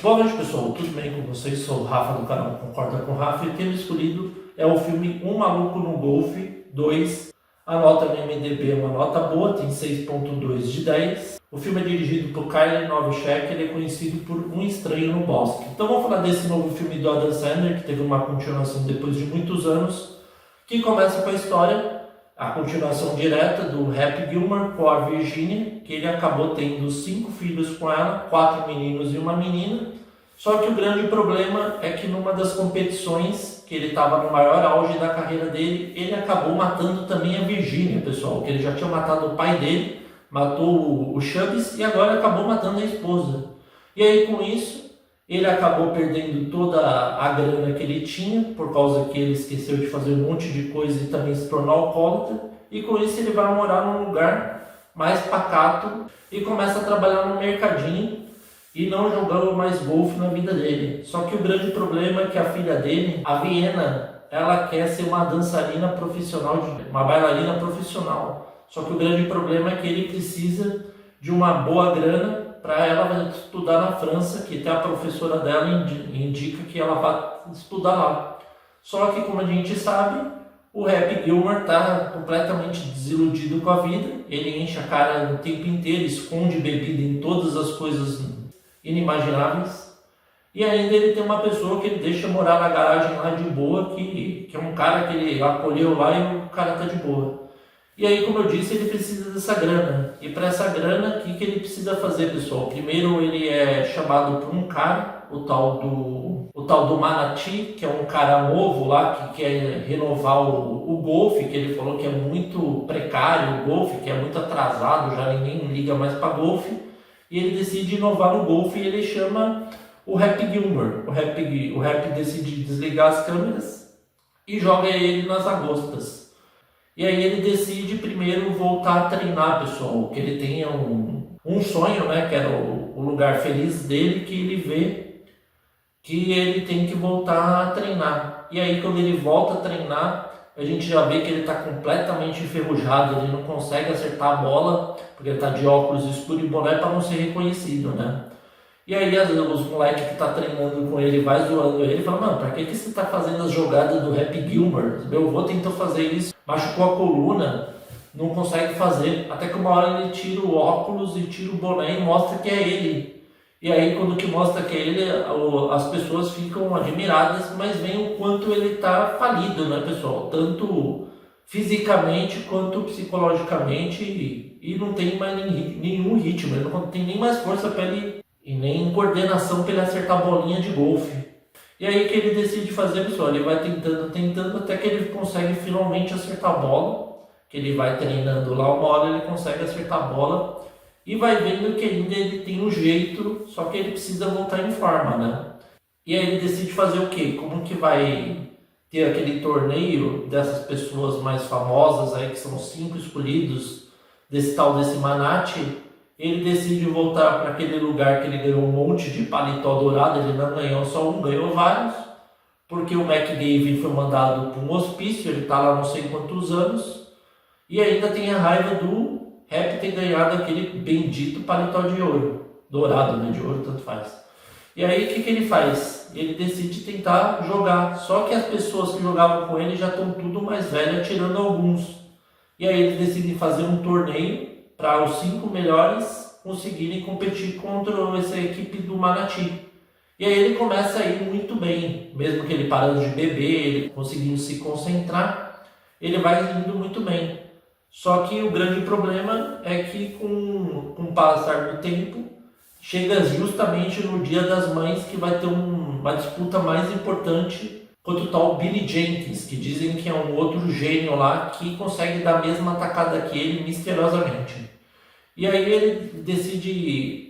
Boa noite, pessoal, tudo bem com vocês? Sou o Rafa do canal Concorda com o Rafa e o tema escolhido é o filme Um Maluco no Golfe 2. A nota no IMDb é uma nota boa, tem 6.2 de 10. O filme é dirigido por Kyle Novacek, ele é conhecido por Um Estranho no Bosque. Então vamos falar desse novo filme do Adam Sandler, que teve uma continuação depois de muitos anos, que começa com a história, a continuação direta do Happy Gilmore com a Virginia, que ele acabou tendo 5 filhos com ela, 4 meninos e uma menina. Só que o grande problema é que numa das competições, que ele estava no maior auge da carreira dele, ele acabou matando também a Virginia, pessoal, que ele já tinha matado o pai dele, matou o Chubbs e agora acabou matando a esposa. E aí com isso, ele acabou perdendo toda a grana que ele tinha, por causa que ele esqueceu de fazer um monte de coisa e também se tornou alcoólatra. E com isso ele vai morar num lugar mais pacato e começa a trabalhar no mercadinho e não jogando mais golfe na vida dele. Só que o grande problema é que a filha dele, a Vienna, ela quer ser uma dançarina profissional, uma bailarina profissional. Só que o grande problema é que ele precisa de uma boa grana para ela estudar na França, que até a professora dela indica que ela vai estudar lá. Só que, como a gente sabe, o Happy Gilmore está completamente desiludido com a vida. Ele enche a cara o tempo inteiro, esconde bebida em todas as coisas inimagináveis. E ainda ele tem uma pessoa que ele deixa morar na garagem lá de boa, que é um cara que ele acolheu lá e o cara tá de boa. E aí, como eu disse, ele precisa dessa grana. E para essa grana, o que ele precisa fazer, pessoal? Primeiro, ele é chamado por um cara, o tal do Manati, que é um cara novo lá, que quer renovar o golfe, que ele falou que é muito precário o golfe, que é muito atrasado, já ninguém liga mais para golfe. E ele decide inovar no golfe e ele chama o Happy Gilmore. O Happy decide desligar as câmeras e joga ele nas agostas. E aí ele decide primeiro voltar a treinar, pessoal, que ele tenha um sonho, né, que era o lugar feliz dele, que ele vê que ele tem que voltar a treinar. E aí quando ele volta a treinar, a gente já vê que ele está completamente enferrujado, ele não consegue acertar a bola, porque ele está de óculos escuros e boné para não ser reconhecido, né? E aí os moleques que tá treinando com ele vai zoando ele e fala, mano, pra que você está fazendo as jogadas do Happy Gilmore? Meu avô tentou fazer isso, machucou a coluna, não consegue fazer. Até que uma hora ele tira o óculos e tira o boné e mostra que é ele. E aí quando que mostra que é ele, as pessoas ficam admiradas, mas veem o quanto ele tá falido, né, pessoal? Tanto fisicamente quanto psicologicamente e não tem mais nenhum ritmo, ele não tem nem mais força para ele e nem coordenação para ele acertar a bolinha de golfe. E aí que ele decide fazer, pessoal, ele vai tentando até que ele consegue finalmente acertar a bola, que ele vai treinando lá, uma hora ele consegue acertar a bola e vai vendo que ainda ele tem um jeito, só que ele precisa voltar em forma, né? E aí ele decide fazer o quê? Como que vai ter aquele torneio dessas pessoas mais famosas aí, que são 5 escolhidos desse Manati. Ele decide voltar para aquele lugar que ele ganhou um monte de paletó dourado, ele não ganhou só um, ganhou vários, porque o McDavid foi mandado para um hospício, ele está lá não sei quantos anos, e ainda tem a raiva do Happy ter ganhado aquele bendito paletó de ouro, dourado, né, de ouro, tanto faz. E aí o que ele faz? Ele decide tentar jogar, só que as pessoas que jogavam com ele já estão tudo mais velhas, tirando alguns. E aí ele decide fazer um torneio para os 5 melhores conseguirem competir contra essa equipe do Manati. E aí ele começa a ir muito bem, mesmo que ele parando de beber, ele conseguindo se concentrar, ele vai indo muito bem. Só que o grande problema é que com o passar do tempo, chega justamente no Dia das Mães que vai ter uma disputa mais importante contra o tal Billy Jenkins, que dizem que é um outro gênio lá que consegue dar a mesma atacada que ele misteriosamente. E aí ele decide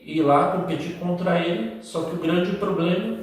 ir lá competir contra ele, só que o grande problema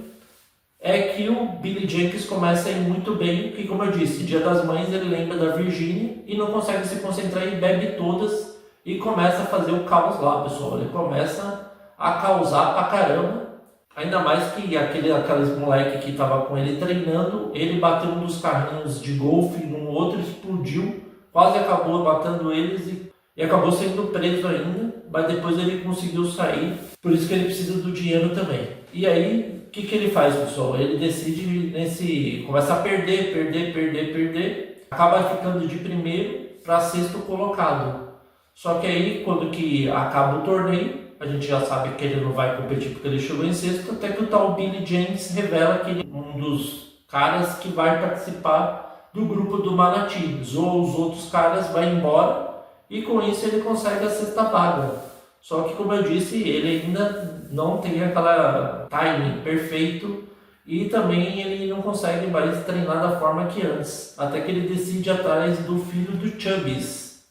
é que o Billy Jenkins começa a ir muito bem, porque como eu disse, Dia das Mães ele lembra da Virginia e não consegue se concentrar e bebe todas e começa a fazer o caos lá, pessoal. Ele começa a causar pra caramba. Ainda mais que aqueles moleque que estava com ele treinando, ele bateu um dos carrinhos de golfe num outro, explodiu, quase acabou matando eles e acabou sendo preso ainda. mas depois ele conseguiu sair, por isso que ele precisa do dinheiro também. E aí, o que ele faz, pessoal? Ele decide começa a perder, acaba ficando de primeiro para sexto colocado. Só que aí, quando que acaba o torneio, a gente já sabe que ele não vai competir porque ele chegou em sexto, até que o tal Billy James revela que ele é um dos caras que vai participar do grupo do Manatee. Zoa os outros caras, vai embora e com isso ele consegue a sexta vaga. Só que, como eu disse, ele ainda não tem aquela timing perfeito e também ele não consegue mais treinar da forma que antes. Até que ele decide ir atrás do filho do Chubbies,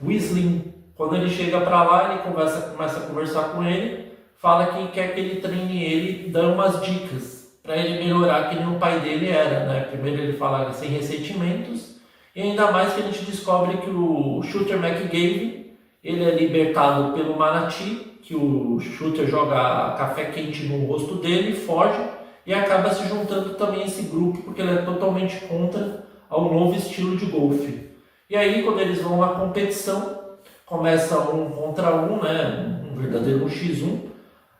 Weasley. Quando ele chega para lá, ele começa a conversar com ele, fala que quer que ele treine ele, dá umas dicas para ele melhorar que nem o pai dele era, né? Primeiro ele fala sem ressentimentos, e ainda mais que a gente descobre que o Shooter McGavin, ele é libertado pelo Manatee, que o Shooter joga café quente no rosto dele, foge, e acaba se juntando também a esse grupo, porque ele é totalmente contra ao novo estilo de golfe. E aí, quando eles vão à competição, começa 1 contra 1, né? Um verdadeiro 1x1,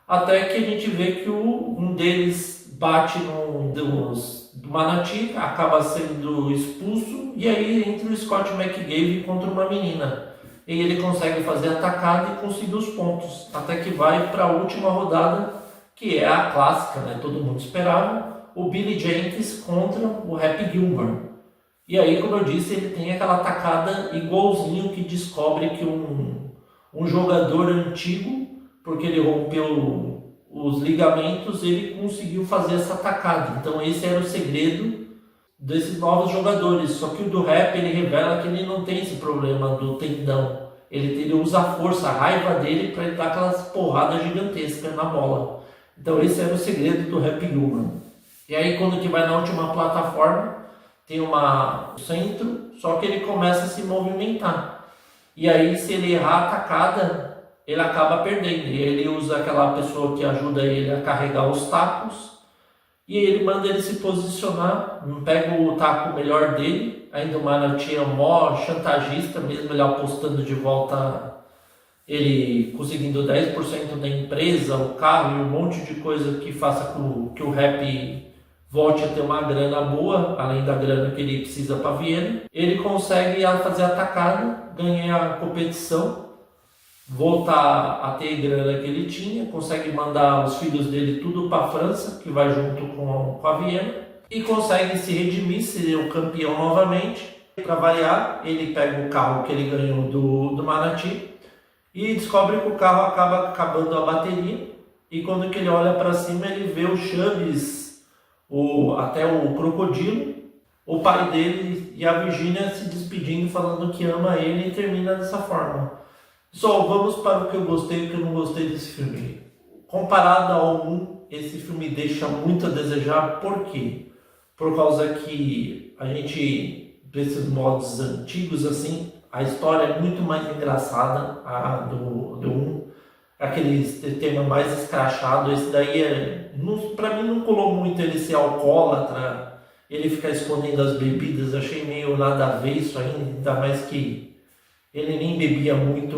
até que a gente vê que um deles bate do Manatee, acaba sendo expulso, e aí entra o Scott McGavin contra uma menina. E ele consegue fazer a tacada e conseguir os pontos, até que vai para a última rodada, que é a clássica, né? Todo mundo esperava, o Billy Jenkins contra o Happy Gilmore. E aí, como eu disse, ele tem aquela tacada igualzinho que descobre que um jogador antigo, porque ele rompeu os ligamentos, ele conseguiu fazer essa tacada. Então esse era o segredo desses novos jogadores. Só que o do Rap, ele revela que ele não tem esse problema do tendão. Ele usa a força, a raiva dele para ele dar aquelas porradas gigantescas na bola. Então esse era o segredo do Happy Gilmore. E aí quando que vai na última plataforma, tem um centro, só que ele começa a se movimentar. E aí, se ele errar a tacada, ele acaba perdendo. E ele usa aquela pessoa que ajuda ele a carregar os tacos. E ele manda ele se posicionar, pega o taco melhor dele. Ainda o Manatee é mó chantagista, mesmo ele apostando de volta, ele conseguindo 10% da empresa, o carro e um monte de coisa que faça com que o Rap volte a ter uma grana boa, além da grana que ele precisa para Viena. Ele consegue fazer a tacada, ganhar a competição, voltar a ter a grana que ele tinha, consegue mandar os filhos dele tudo para a França, que vai junto com a Viena, e consegue se redimir, ser o campeão novamente. Para variar, ele pega o carro que ele ganhou do Manatee e descobre que o carro acaba acabando a bateria, e quando que ele olha para cima, ele vê o Chubbies, até o crocodilo, o pai dele e a Virginia se despedindo, falando que ama ele, e termina dessa forma. Só vamos para o que eu gostei e o que eu não gostei desse filme. Comparado ao 1, esse filme deixa muito a desejar. Por quê? Por causa que a gente, desses modos antigos assim, a história é muito mais engraçada, a do 1. Aquele tema mais escrachado. Esse daí pra mim não colou muito ele ser alcoólatra, ele ficar escondendo as bebidas. Achei meio nada a ver isso ainda mais que ele nem bebia muito.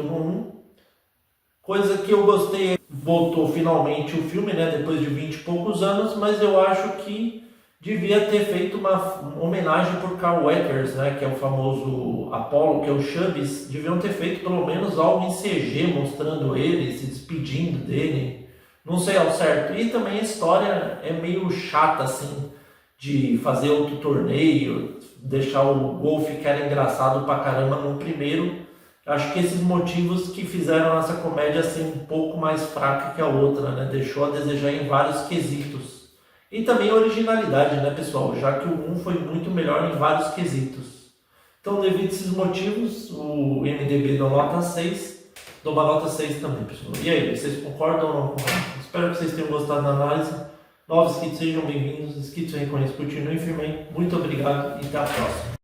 Coisa que eu gostei, voltou finalmente o filme, né, depois de 20 e poucos anos, mas eu acho que devia ter feito uma homenagem por Carl Weathers, né, que é o famoso Apollo, que é o Chubbies. Deviam ter feito pelo menos algo em CG, mostrando ele, se despedindo dele. Não sei ao certo. E também a história é meio chata, assim, de fazer outro torneio, deixar o golfe que era engraçado pra caramba no primeiro. Acho que esses motivos que fizeram essa comédia ser um pouco mais fraca que a outra, né? Deixou a desejar em vários quesitos. E também a originalidade, né, pessoal? Já que o 1 foi muito melhor em vários quesitos. Então, devido a esses motivos, o MDB dá nota 6. Dou uma nota 6 também, pessoal. E aí, vocês concordam ou não concordam? Espero que vocês tenham gostado da análise. Novos inscritos, sejam bem-vindos. Inscritos aí, continuem firme. Muito obrigado e até a próxima.